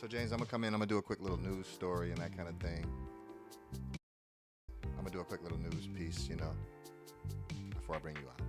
So James, I'm gonna come in. I'm gonna do a quick little news story and that kind of thing. I'm gonna do a quick little news piece, before I bring you out.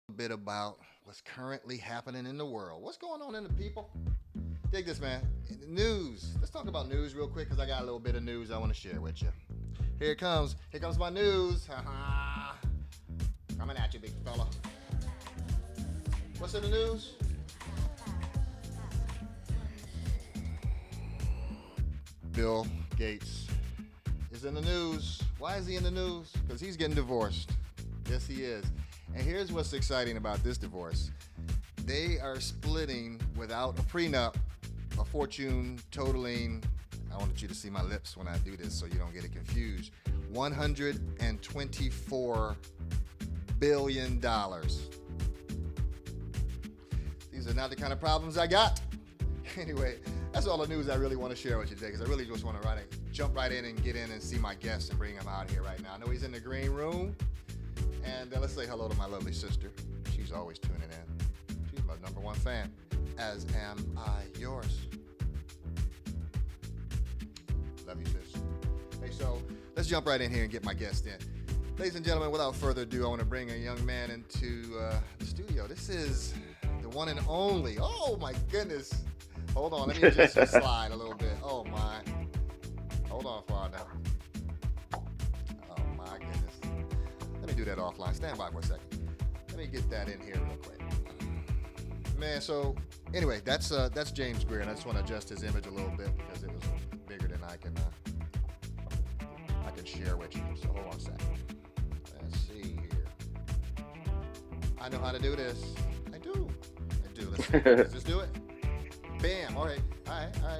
A bit about what's currently happening in the world. What's going on in the people? Dig this, man. In the news. Let's talk about news real quick because I got a little bit of news I want to share with you. Here it comes. Here comes my news. Coming at you, big fella. What's in the news? Bill Gates is in the news. Why is he in the news? Because he's getting divorced. Yes, he is. And here's what's exciting about this divorce. They are splitting without a prenup, a fortune totaling, I want you to see my lips when I do this so you don't get it confused, $124 billion. These are not the kind of problems I got. Anyway, that's all the news I really want to share with you today because I really just want to jump right in and get in and see my guest and bring him out here right now. I know he's in the green room. And let's say hello to my lovely sister. She's always tuning in. She's my number one fan, as am I yours. Love you, sis. Hey, so let's jump right in here and get my guest in. Ladies and gentlemen, without further ado, I want to bring a young man into the studio. This is the one and only. Oh, my goodness. Hold on. Let me just slide a little bit. Oh, my. Hold on, Father. Oh, my goodness. Let me do that offline. Stand by for a second. Let me get that in here real quick. Man, so anyway, that's James Grear, and I just want to adjust his image a little bit because it was bigger than I can share with you. So hold on a second. Let's see here. I know how to do this. I do. Let's see. Let's just do it. Bam. All right.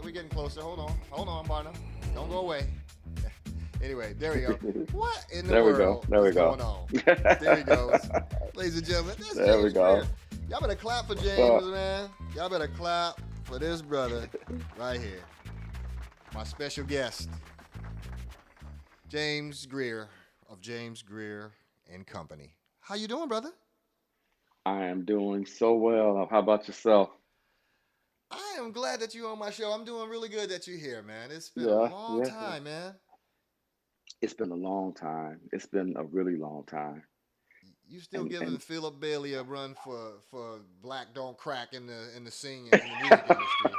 We're getting closer. Hold on, Barnum. Don't go away. Anyway, there we go. What in the world is going on? There he goes. Ladies and gentlemen, that's there James we go. Greer. Y'all better clap for James, man. Y'all better clap for this brother right here. My special guest, James Grear of James Grear and Company. How you doing, brother? I am doing so well. How about yourself? I am glad that you're on my show. I'm doing really good that you're here, man. It's been a Yeah, long yeah. time, man. It's been a long time. It's been a really long time. You still And giving and Philip Bailey a run for Black Don't Crack in the singing in the music industry.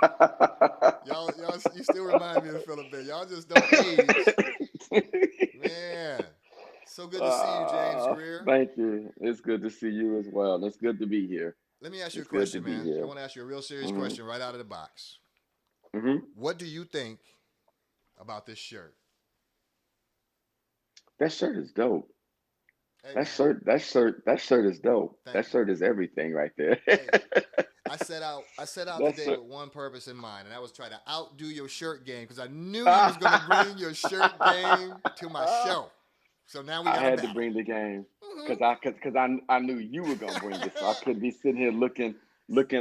Y'all, you still remind me of Philip Bailey. Y'all just don't age, man. So good to see you, James Greer. Thank you. It's good to see you as well. It's good to be here. Let me ask you a It's good to question, be man. I here. want to ask you a real serious hmm question right out of the box. hmm What do you think about this shirt? That shirt is dope. Hey, That man. shirt, that shirt, that shirt is dope. That Thank you. shirt is everything right there. Hey, I set out That today shirt. with one purpose in mind, and that was try to outdo your shirt game because I knew you was gonna bring your shirt game to my show. So now we I got a had to battle. bring the game Hmm. because I knew you were gonna bring it, so I couldn't be sitting here looking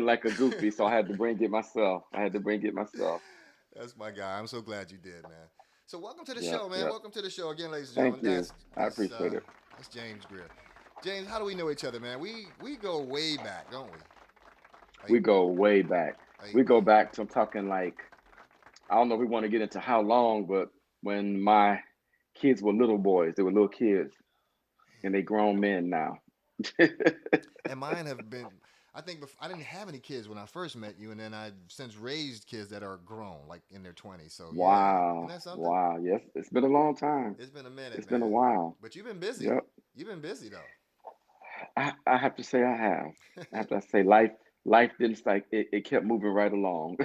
like a goofy. So I had to bring it myself. I had to bring it myself. That's my guy. I'm so glad you did, man. So welcome to the Yep, show, man. yep. Welcome to the show again, ladies and gentlemen. Thank you. I appreciate it. That's James Grear. James, how do we know each other, man? We go way back, don't we? Like We go way back. like We go back to I'm talking like I don't know if we want to get into how long, but when my kids were little boys, they were little kids, and they grown men now. and mine have been. I think I didn't have any kids when I first met you, and then I've since raised kids that are grown, like in their 20s. So yeah, isn't Wow, that something? wow. Yes, it's been a long time. It's been a minute, It's been a man. while. But you've been busy. Yep. You've been busy though. I have to say I have. I have to say life didn't like it kept moving right along.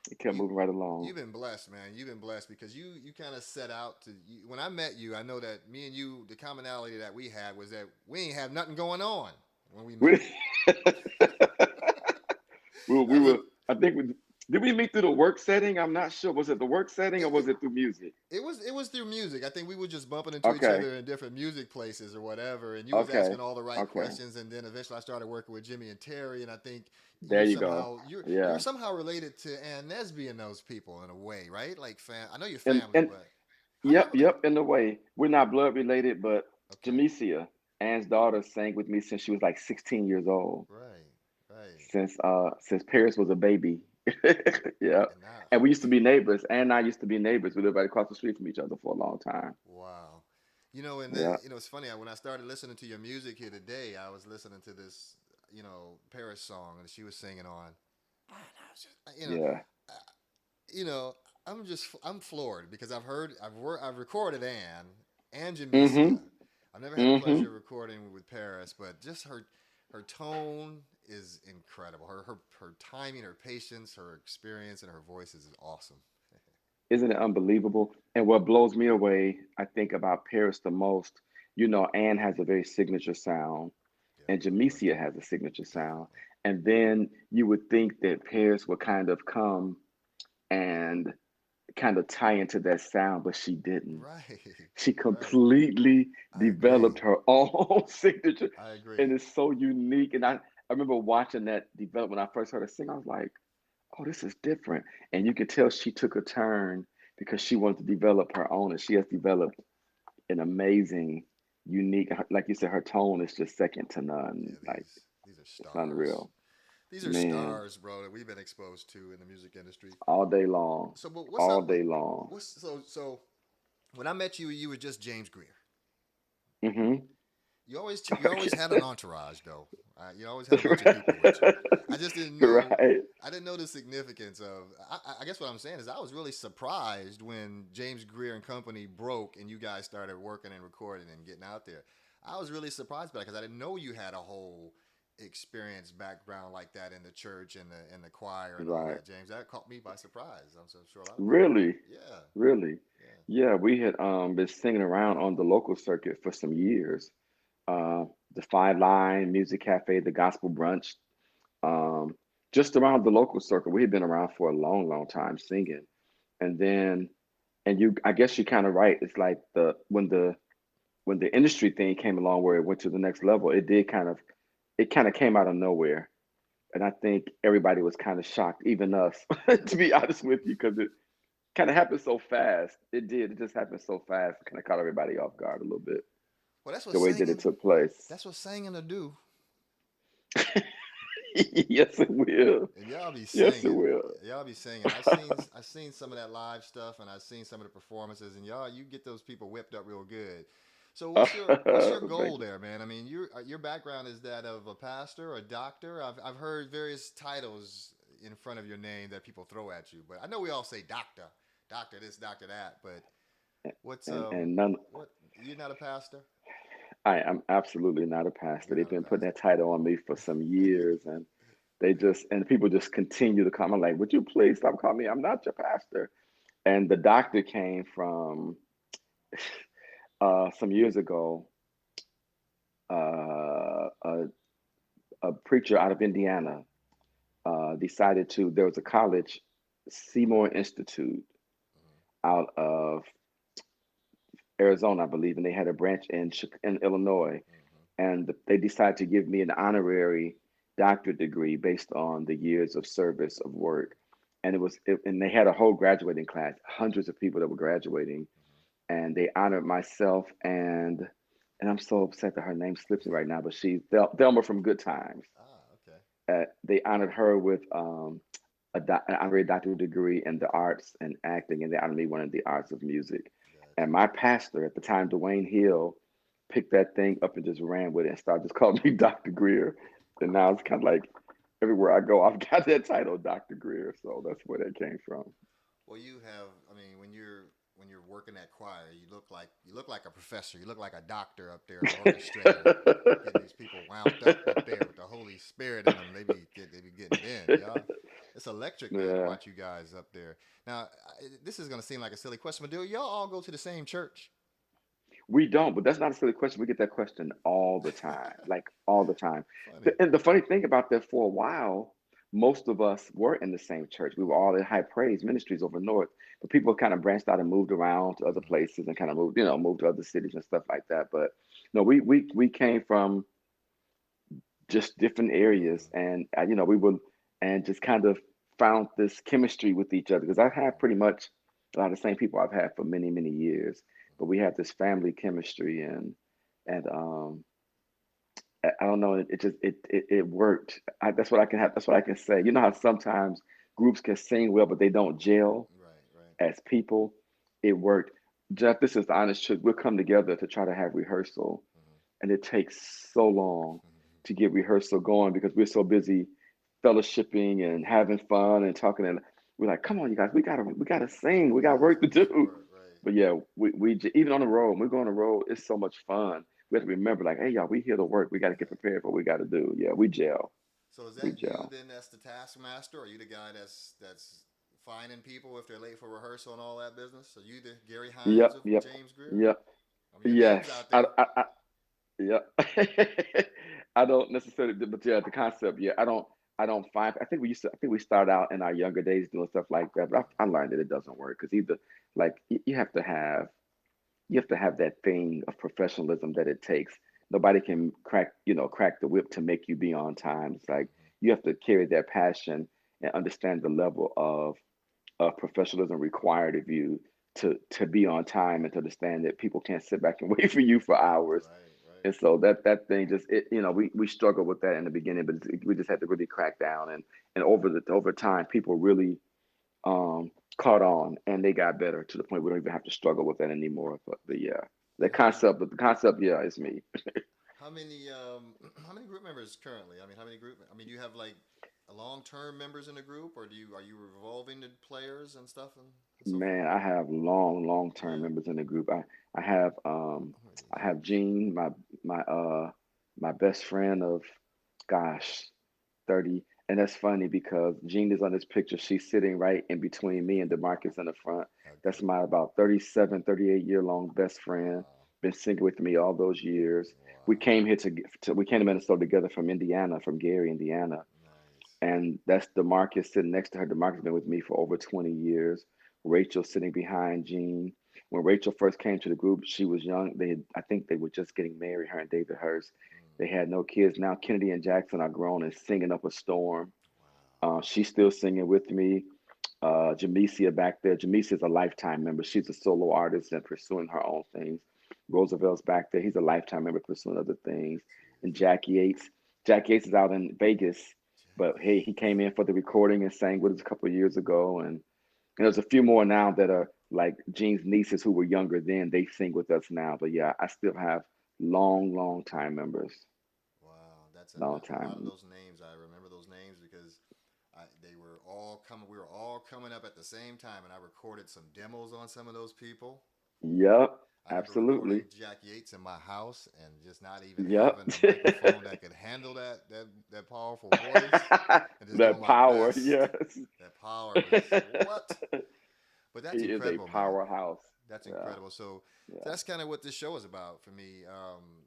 It kept you moving right along. you've been blessed, man. You've been blessed because you kind of set out to. When I met you, I know that me and you, the commonality that we had was that we ain't have nothing going on when we met. We, we That was a. were I think did we meet through the work setting? I'm not sure. Was it the work setting or It, was it through music? it was through music. I think we were just bumping into each Okay. other in different music places or whatever, and you was Okay. asking all the right Okay. questions, and then eventually I started working with Jimmy and Terry, and I think There you go. you're Yeah. somehow related to Ann Nesby and those people in a way, right? Like I know your And family, and but how y'all yep, related? yep, in a way. We're not blood related, but Okay, Jamesia, Ann's daughter, sang with me since she was like 16 years old. right, right, Since Paris was a baby. Yeah. and now And we used to be neighbors. Ann and I used to be neighbors. We lived right across the street from each other for a long time. wow. And Yeah. it's funny. When I started listening to your music here today, I was listening to this, Paris song that she was singing on. And I was just, Yeah. uh, you know, I'm floored because I've recorded Anne and Jamesia. Mm-hmm. I've never had the pleasure Mm-hmm. of recording with Paris, but just her tone is incredible. Her timing, her patience, her experience, and her voice is awesome. Isn't it unbelievable? And what blows me away, I think about Paris the most, Anne has a very signature sound, Yeah, and most Jamesia has a signature sound. definitely. And then you would think that Paris would kind of come and kind of tie into that sound, but she didn't. Right, She right. completely I agree. developed her own signature, I agree. and it's so unique. And I remember watching that develop when I first heard her sing. I was like, "Oh, this is different." And you could tell she took a turn because she wanted to develop her own, and she has developed an amazing, unique. Like you said, her tone is just second to none. Yeah, Like these are it's stars. unreal, These are man. stars, bro, that we've been exposed to in the music industry. All day long, So, but what's all up with day long. what's so? When I met you, you were just James Greer. Hmm. You always had an entourage, though. You always had a bunch of people with you. I just didn't know. Right. I didn't know the significance of. I guess what I'm saying is I was really surprised when James Greer and Company broke and you guys started working and recording and getting out there. I was really surprised by that because I didn't know you had a whole experience background like that in the church and the choir and all Right. that. James, that caught me by surprise. I'm so sure a lot of people did. Really, Yeah, really. yeah. Yeah, we had been singing around on the local circuit for some years. Uh, the Five Line Music Cafe, the Gospel Brunch, um, just around the local circuit. We had been around for a long, long time singing. And then, I guess you're kind of right. It's like when the industry thing came along where it went to the next level, it kind of came out of nowhere. And I think everybody was kind of shocked, even us, to be honest with you, because it kind of happened so fast. It did. It just happened so fast. It kind of caught everybody off guard a little bit, Well, that's what the way that it singing. took place. That's what singing to do. Yes, it will. And y'all be Yes, it singing. will. Y'all be singing. I seen some of that live stuff and I seen some of the performances and y'all you get those people whipped up real good. So what's your Thank goal you. there, man? I mean, your background is that of a pastor, a doctor. I've heard various titles in front of your name that people throw at you, but I know we all say doctor, doctor this, doctor that. But what's And none. what you're not a pastor? I am absolutely not a pastor. You're They've not a been putting pastor. that title on me for some years, and people just continue to come. I'm like, would you please stop calling me? I'm not your pastor. And the doctor came from some years ago. A preacher out of Indiana decided to. There was a college, Seymour Institute, Mhm. out of Arizona, I believe, and they had a branch in Illinois, Mm-hmm. and they decided to give me an honorary doctorate degree based on the years of service of work. And and they had a whole graduating class, hundreds of people that were graduating, Mm-hmm. and they honored myself and I'm so upset that her name slips me right now, but she's Thelma from Good Times. Ah, okay. They honored her with an honorary doctorate degree in the arts and acting, and they honored me one in the arts of music. And Gotcha. my pastor at the time, Dwayne Hill, picked that thing up and just ran with it and started just calling me Dr. Greer. And now it's kind of like everywhere I go, I've got that title, Dr. Greer. So that's where that came from. Well, you have. I mean, when you're working that choir, you look like a professor. You look like a doctor up there, an orchestrator, getting these people wound up there with the Holy Spirit in them. They be getting it in, y'all. It's electric, man, to Yeah. watch you guys up there. Now, this is gonna seem like a silly question, but do y'all all go to the same church? We don't, but that's not a silly question. We get that question all the time, like all the time. Funny. And the funny thing about that, for a while, most of us were in the same church. We were all in High Praise Ministries over north, but people kind of branched out and moved around to other Mm-hmm. places and kind of moved, moved to other cities and stuff like that. But no, we came from just different areas, Mm-hmm. and we would and just kind of found this chemistry with each other because I've had pretty much a lot of the same people I've had for many years, but we have this family chemistry and I don't know, it just it worked. That's what I can say. You know how sometimes groups can sing well but they don't gel Right, right. as people. It worked. Jeff, this is the honest truth. We'll come together to try to have rehearsal, Mm-hmm. and it takes so long Mm-hmm. to get rehearsal going because we're so busy fellowshipping and having fun and talking. And we're like, come on, you guys, we gotta sing. We got Gotta work to finish the do. work, right? But yeah, even on the road, when we go on the road, it's so much fun. We have to remember, like, hey, y'all, we here to work. We got to get Right. prepared for what we got to do. Yeah, we gel. So is We that you gel. then? That's the taskmaster, or are you the guy that's finding people if they're late for rehearsal and all that business? Are you the Gary Hines Yep, of yep, James Greer? yep. I mean, your name's Yes. out there. Yep. I don't necessarily, but yeah, the concept. Yeah, I don't. I don't find. I think we used to. I think we started out in our younger days doing stuff like that, but I learned that it doesn't work because either like you have to have that thing of professionalism that it takes. Nobody can crack the whip to make you be on time. It's like Mm-hmm. you have to carry that passion and understand the level of professionalism required of you to be on time and to understand that people can't sit back and wait for you for hours. Right, right. And so that thing just we struggled with that in the beginning, but we just had to really crack down and over time people really caught on and they got better to the point we don't even have to struggle with that anymore. But yeah, And how many the concept, yeah, it's me. how many how many group members currently? I mean, how many group? I mean, do you have like a long term members in the group, or do you are you revolving the players and stuff and so forth? Man, I have long term Yeah. members in the group. I have How many I is have it? Jean, my best friend of gosh 30. And that's funny because Jean is on this picture. She's sitting right in between me and Demarcus in the front. That's Okay. my about 38 year long best friend. Wow. Been singing with me all those years. We Wow. came here we came to Minnesota together from Indiana, from Gary, Indiana. Nice. And that's Demarcus sitting next to her. Demarcus has been with me for over 20 years. Rachel sitting behind Jean. When Rachel first came to the group, she was young. I think they were just getting married, her and David Hurst. They Mm. had no kids. Now Kennedy and Jackson are grown and singing up a storm. Wow. She's still singing with me. Jamesia back there. Jamesia's a lifetime member. She's a solo artist and pursuing her own things. Roosevelt's back there. He's a lifetime member pursuing other things. And Jeez. Jackie Yates. Jackie Yates is out in Vegas, but Jackie hey, he Yates. came in for the recording and sang with us a couple of years ago. And there's a few more now that are like Jean's nieces who were younger then. They sing with us now. But yeah, I still have long time members. Wow. Long A lot of time. those names. I remember those names because they were all coming. We were all coming up at the same time, and I recorded some demos on some of those people. Yep, I remember recording absolutely. Jack Yates in my house and just not even Yep. having a microphone that could handle that powerful voice and just doing That my power, best. yes. That power was what? But that's He is a incredible, man. powerhouse. That's Yeah, incredible. So yeah. that's kind of what this show is about for me,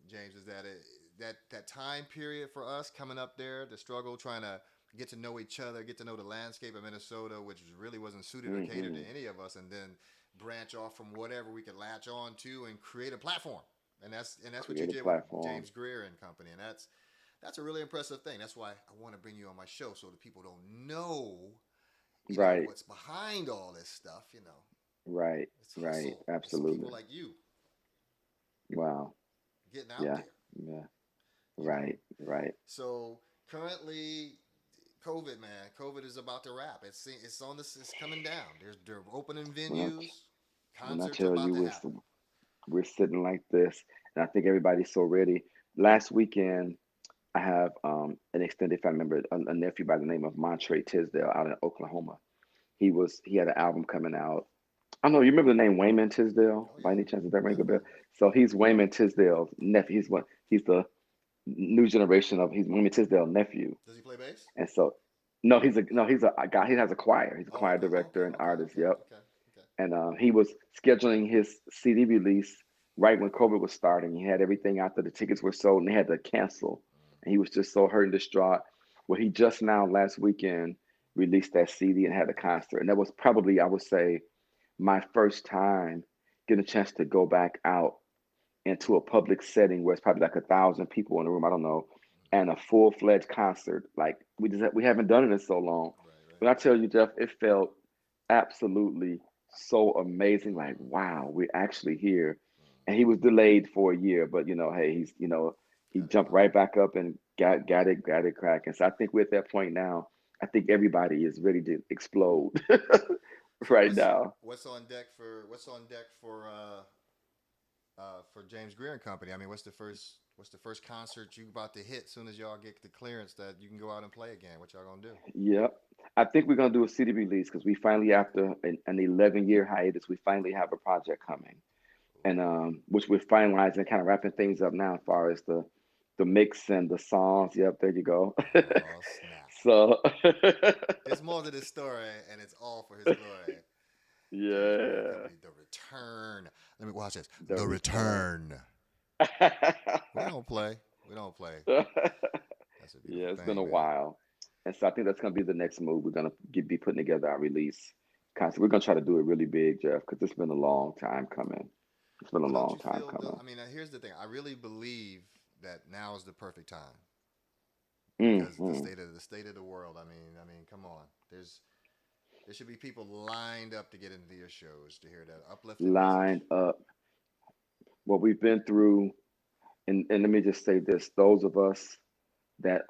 James. Is that that time period for us coming up there, the struggle, trying to get to know each other, get to know the landscape of Minnesota, which really wasn't suited or catered to Hmm. any of us, and then branch off from whatever we could latch on to and create a platform. And that's what you Create a did with platform. James Grear and company. And that's a really impressive thing. That's why I want to bring you on my show so that people don't know, Right, what's behind all this stuff. right, It's right. hustle. It's Absolutely. people like you Wow. getting out Yeah, there. yeah. You know. Right, right. So currently, COVID, man, COVID is about to wrap. It's on this. It's coming down. They're opening When I venues. when I Concerts are tell about you to happen. we're sitting like this, and I think everybody's so ready. Last weekend, I have an extended family member, a nephew by the name of Montre Tisdale out in Oklahoma. He had an album coming out. I don't know. You remember the name Wayman Tisdale? Oh By yeah, any chance, does that ring a bell? definitely. So he's Wayman Tisdale's nephew. He's the new generation of he's Wayman Tisdale's nephew. Does he play bass? And so, no, he's a guy. He has a choir. He's a Oh, choir okay, okay, director and okay, artist. okay, Yep. okay, okay. And he was scheduling his CD release right when COVID was starting. He had everything out there. The tickets were sold, and they had to cancel. And he was just so hurt and distraught. Well, he just now last weekend released that CD and had a concert, and that was probably, I would say, my first time getting a chance to go back out into a public setting where it's probably like 1,000 people in the room. I don't know, and a full fledged concert. Like we haven't done it in so long. Right, right. When I tell you, Jeff, it felt absolutely so amazing. Like, wow, we're actually here. And he was delayed for a year, but hey, he Got it jumped popping. right back up and got it cracking. So I think we're at that point now. I think everybody is ready to explode So right what's now. for James Greer and Company? I mean, what's the first concert you about to hit? Soon as y'all get the clearance that you can go out and play again, what y'all gonna do? Yep. I think we're gonna do a CD release because we finally, after an 11-year hiatus, we finally have a project coming, and which we're finalizing, kind of wrapping things up now, as far as the mix and the songs. Yep, there you go. Oh snap! So, There's more to this story, and it's all for his glory. James Greer and yeah, Company, The Return. Let me watch this. the The return. Return. We don't play. We don't play. That's a Yeah, beautiful it's been thing, a man. while, and so I think that's gonna be the next move. We're gonna be putting together our release concert. We're gonna try to do it really big, Jeff, because it's been a long time coming. It's been a Well, don't long you time feel though? coming. I mean, here's the thing. I really believe that now is the perfect time because of the Hmm. state of the world. I mean, come on. There should be people lined up to get into your shows to hear that uplifting Lined message. up what we've been through, and let me just say this: those of us that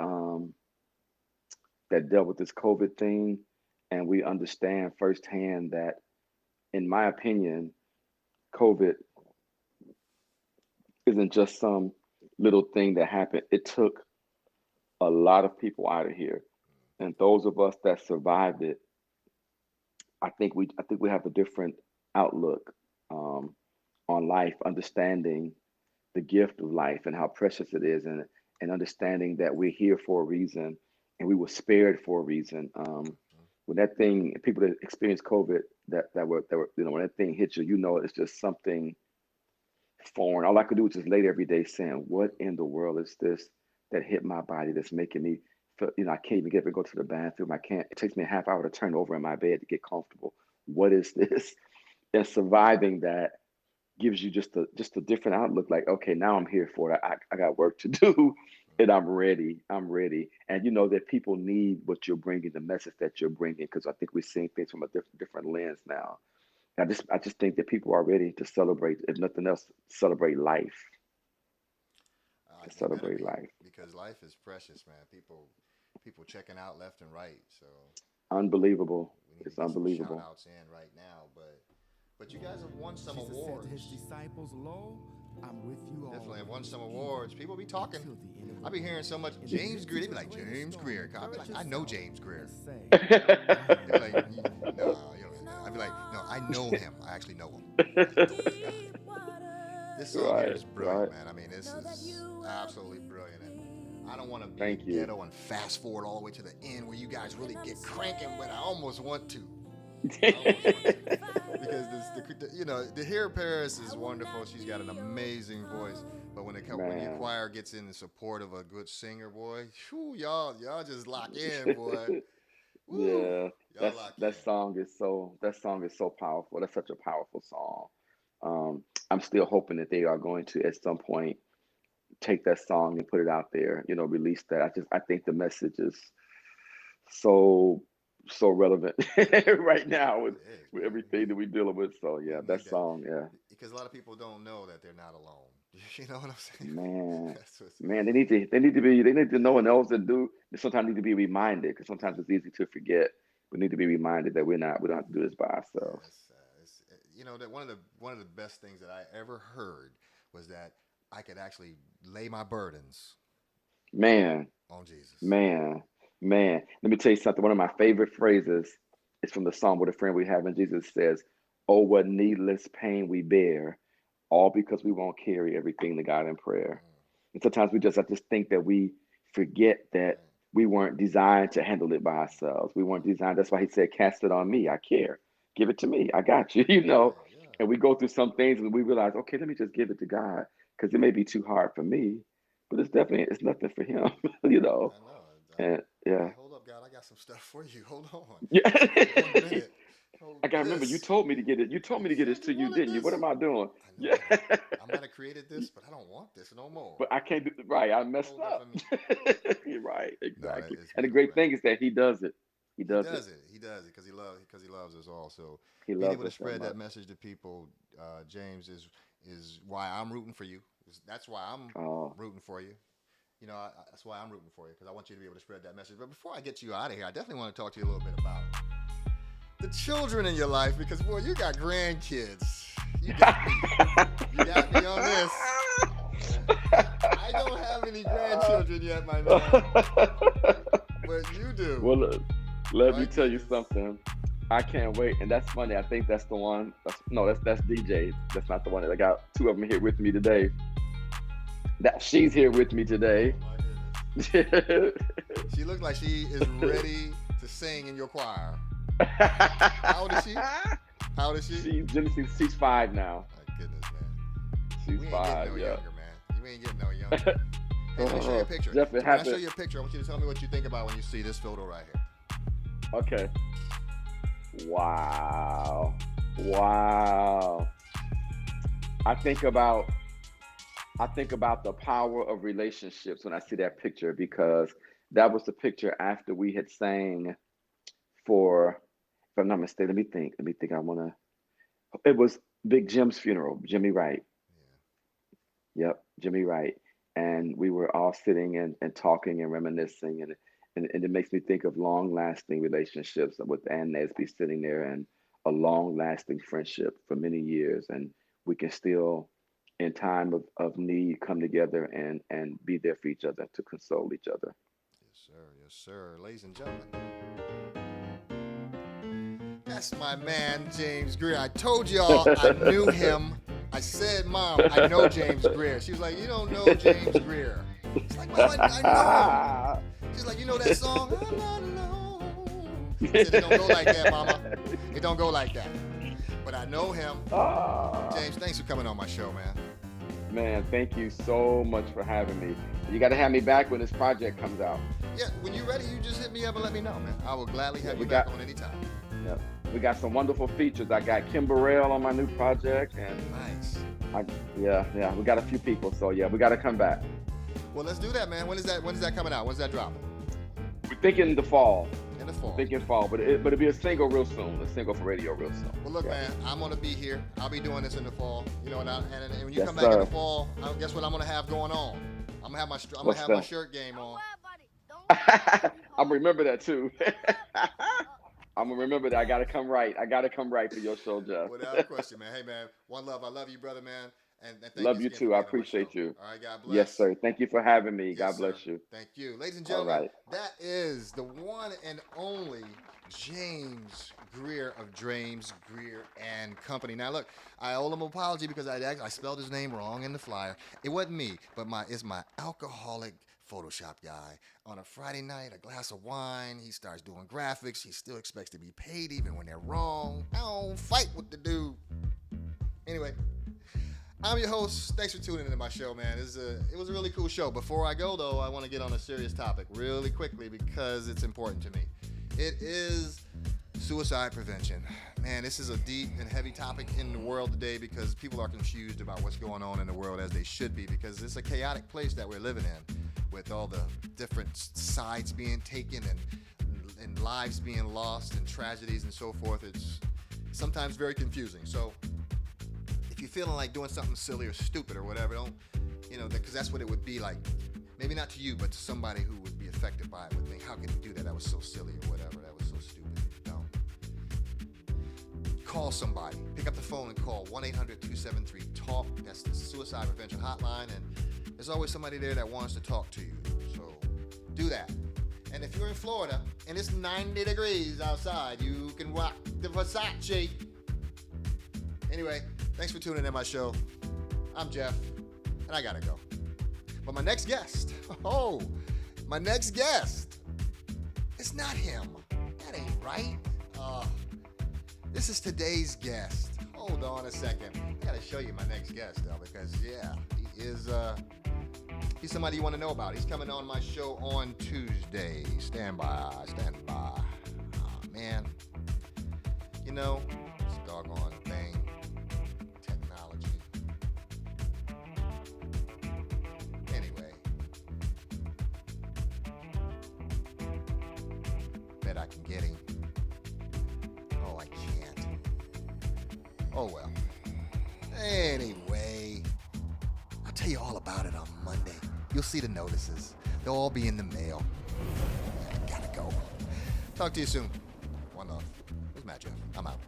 that dealt with this COVID thing, and we understand firsthand that, in my opinion, COVID isn't just some little thing that happened. It took a lot of people out of here, and those of us that survived it, I think we have a different outlook um, on life, understanding the gift of life and how precious it is, and understanding that we're here for a reason and we were spared for a reason. When that thing, people that experience COVID, that were when that thing hits you, it's just something foreign. All I could do was just lay there every day saying, "What in the world is this that hit my body that's making me feel, I can't even get up and go to the bathroom. I can't. It takes me a half hour to turn over in my bed to get comfortable. What is this?" And surviving that gives you just a different outlook. Like, okay, now I'm here for it. I got work to do, and I'm ready. I'm ready. And you know that people need what you're bringing, the message that you're bringing, because I think we're seeing things from a different lens now. I just think that people are ready to celebrate, if nothing else, celebrate life. To They better celebrate be life. because life is precious, man. People checking out left and right. So Unbelievable. we need to It's get some shout unbelievable. outs in right now. But you guys have won some Jesus said to his awards. disciples, Lo, I'm with you Definitely have won always, some even awards. People be talking. until the end of I the be hearing world. so much In the James midst Greer. of They be the like greatest James storm, Greer. I be like, encourage I know yourself James Greer. and say, I They be am like, the one. no, you don't. I'd be like, no, I know him. I actually know him. I know the guy. This song here Right, is brilliant, right. man. I mean, this is absolutely brilliant. And I don't want to be Thank you. ghetto and fast forward all the way to the end where you guys really get cranking, but I almost want to. I almost want to. Because the here Paris is wonderful. She's got an amazing voice. But when your Man. choir gets in the support of a good singer, boy, whew, y'all just lock in, boy. Woo! Yeah, Y'all lock in. that song is so powerful. That's such a powerful song. I'm still hoping that they are going to at some point take that song and put it out there. You know, release that. I think the message is so relevant right now It is, with man. everything that we're dealing with. So We yeah, that need that song, yeah, because a lot of people don't know that they're not alone. You know what I'm saying? man, That's what's, man, they need to know and those that do. They sometimes need to be reminded because sometimes it's easy to forget. We need to be reminded that we don't have to do this by yeah, ourselves. you know that one of the best things that I ever heard was that I could actually lay my burdens Man, on Jesus. man, man. Let me tell you something. One of my favorite phrases is from the Psalm with a friend we have, and Jesus says, "Oh, what needless pain we bear, all because we won't carry everything to God in prayer." Mm, And sometimes I just think that we forget that right, we weren't designed to handle it by ourselves. We weren't designed. That's why he said, "Cast it on me. I care. Give it to me. I got you." You know. right, yeah. And we go through some things and we realize, okay, let me just give it to God because it may be too hard for me, but it's nothing for Him. You know. I know. And I'm yeah, like, hold up, God, I got some stuff for you. Hold on. yeah. Hold one minute. Hold I gotta remember you this. told me to get it. You told You me to get this said to you you, wanted didn't you? What this. am I doing? I know. Yeah. I might have created this, but I don't want this no more. But I can't do right. I messed Hold that for up. me. You're right, No, that exactly. is And the beautiful, great man. thing is that he does it. He He does it. does it. He does it because he loves us all. So He being loves able to us that spread that much. message to people, James, is why I'm rooting for you. That's why I'm Oh, rooting for you. You know, that's why I'm rooting for you because I want you to be able to spread that message. But before I get you out of here, I definitely want to talk to you a little bit about the children in your life because boy, you got grandkids. You got me. You got me on this. I don't have any grandchildren yet, my man, but you do. well, let My me tell you goodness. something. I can't wait, and that's funny. I think that's the one. No, that's DJ. That's not the one. I got two of them here with me today. That she's here with me today. Oh my goodness. She looked like she is ready to sing in your choir. How old is she? How old is she? She's 5 now. My goodness, man. She's We ain't getting 5. no Yeah. younger, man. You ain't getting no younger. Hey, let me show you a picture. Jeff, it When I show happened. you a picture, I want you to tell me what you think about when you see this photo right here. Okay. Wow. Wow. I think about I think about the power of relationships when I see that picture because that was the picture after we had sang for, if I'm not mistaken, let me think. I wanna it was Big Jim's funeral, Jimmy Wright. Yeah. Yep, Jimmy Wright. And we were all sitting and talking and reminiscing and it makes me think of long lasting relationships with Ann Nesby sitting there and a long lasting friendship for many years. And we can still in time of need come together and be there for each other to console each other. Yes, sir. Yes, sir. Ladies and gentlemen, that's my man, James Grear. I told y'all I knew him. I said, Mom, I know James Grear. She was like, you don't know James Grear. It's like, Mom, I know him. She's like, you know that song? I'm not alone. I said, it don't go like that, Mama. It don't go like that. But I know him. Ah, James, thanks for coming on my show, man. man, thank you so much for having me. You got to have me back when this project comes out. Yeah, when you're ready, you just hit me up and let me know, man. I will gladly have Yeah, you back on anytime. Yep. We got some wonderful features. I got Kim Burrell on my new project, and Nice. yeah, we got a few people. So yeah, we got to come back. Well, let's do that, man. When is that coming out? When's that dropping? We're thinking the fall. In the fall. Thinking fall, but it'll be a single real soon. A single for radio real soon. Well, look, Yeah. man, I'm gonna be here. I'll be doing this in the fall. You know, and when you Yes, come back in the sir. fall, guess what I'm gonna have going on? I'm gonna have What's my that? shirt game on. I'm remember that too. I'm gonna remember that. I gotta come right. I gotta come right for your show, Jeff. Without question, man. Hey, man, one love. I love you, brother, man. And thank Love you you again for too. I being on my show. appreciate you. All right, God Yes, bless. sir. Thank you for having me. Yes, God sir. bless you. Thank you. Ladies and All gentlemen, right. that is the one and only James Grear of James Grear and Company. Now, look, I owe him an apology because I spelled his name wrong in the flyer. It wasn't me, but it's my alcoholic Photoshop guy. On a Friday night, a glass of wine, he starts doing graphics. He still expects to be paid even when they're wrong. I don't fight with the dude. Anyway, I'm your host. Thanks for tuning into my show, man. It was a really cool show. Before I go, though, I want to get on a serious topic really quickly because it's important to me. It is suicide prevention. Man, this is a deep and heavy topic in the world today because people are confused about what's going on in the world, as they should be, because it's a chaotic place that we're living in with all the different sides being taken and lives being lost and tragedies and so forth. It's sometimes very confusing. So if you're feeling like doing something silly or stupid or whatever, don't, because that's what it would be like. Maybe not to you, but to somebody who would be affected by it would think, how could he do that? That was so silly or whatever. That was so stupid. No. Call somebody. Pick up the phone and call 1-800-273-TALK. That's the suicide prevention hotline. And there's always somebody there that wants to talk to you. So do that. And if you're in Florida and it's 90 degrees outside, you can rock the Versace. Anyway, thanks for tuning in my show. I'm Jeff, and I gotta go. But my next guest, it's not him. That ain't right. This is today's guest. Hold on a second. I gotta show you my next guest, though, because yeah, he's somebody you want to know about. He's coming on my show on Tuesday. Stand by. Oh, man. This doggone thing. Technology. Anyway. Bet I can get him. Oh, I can't. Oh, well. Anyway. I'll tell you all about it on Monday. You'll see the notices. They'll all be in the mail. I gotta go. Talk to you soon. One love. This is Madjef. I'm out.